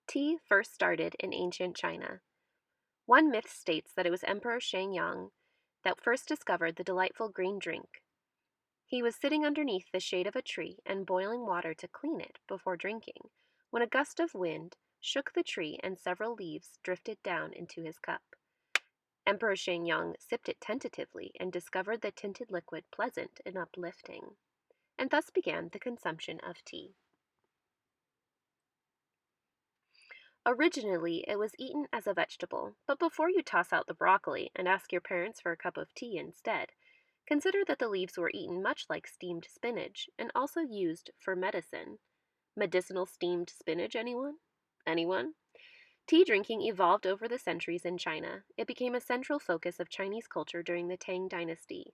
Tea first started in ancient China. One myth states that it was Emperor Shang that first discovered the delightful green drink. He was sitting underneath the shade of a tree and boiling water to clean it before drinking, when a gust of wind shook the tree and several leaves drifted down into his cup. Emperor Shang sipped it tentatively and discovered the tinted liquid pleasant and uplifting, and thus began the consumption of tea. Originally, it was eaten as a vegetable, but before you toss out the broccoli and ask your parents for a cup of tea instead, consider that the leaves were eaten much like steamed spinach and also used for medicine. Medicinal steamed spinach, anyone? Anyone? Tea drinking evolved over the centuries in China. It became a central focus of Chinese culture during the Tang Dynasty.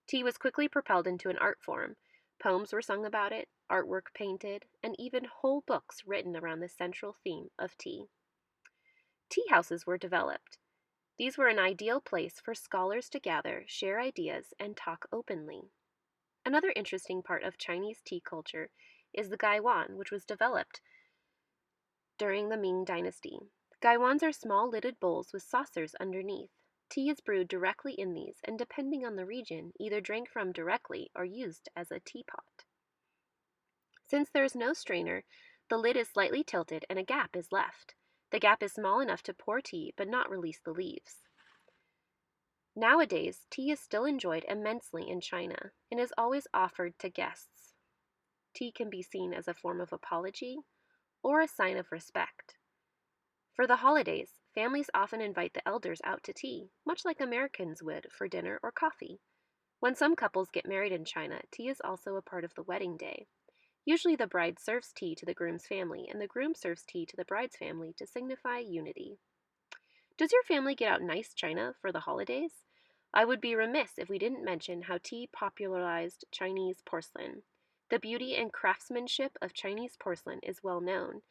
Tea was quickly propelled into an art form. Poems were sung about it, artwork painted, and even whole books written around the central theme of tea. Tea houses were developed. These were an ideal place for scholars to gather, share ideas, and talk openly. Another interesting part of Chinese tea culture is the gaiwan, which was developed during the Ming Dynasty. Gaiwans are small lidded bowls with saucers underneath. Tea is brewed directly in these, and depending on the region, either drank from directly or used as a teapot. Since there is no strainer, the lid is slightly tilted and a gap is left. The gap is small enough to pour tea but not release the leaves. Nowadays, tea is still enjoyed immensely in China and is always offered to guests. Tea can be seen as a form of apology or a sign of respect. For the holidays, families often invite the elders out to tea, much like Americans would for dinner or coffee. When some couples get married in China, tea is also a part of the wedding day. Usually the bride serves tea to the groom's family, and the groom serves tea to the bride's family to signify unity. Does your family get out nice china for the holidays? I would be remiss if we didn't mention how tea popularized Chinese porcelain. The beauty and craftsmanship of Chinese porcelain is well known.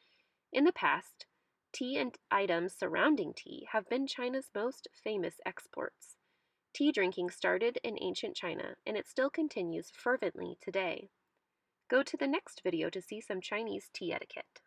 In the past, tea and items surrounding tea have been China's most famous exports. Tea drinking started in ancient China, and it still continues fervently today. Go to the next video to see some Chinese tea etiquette.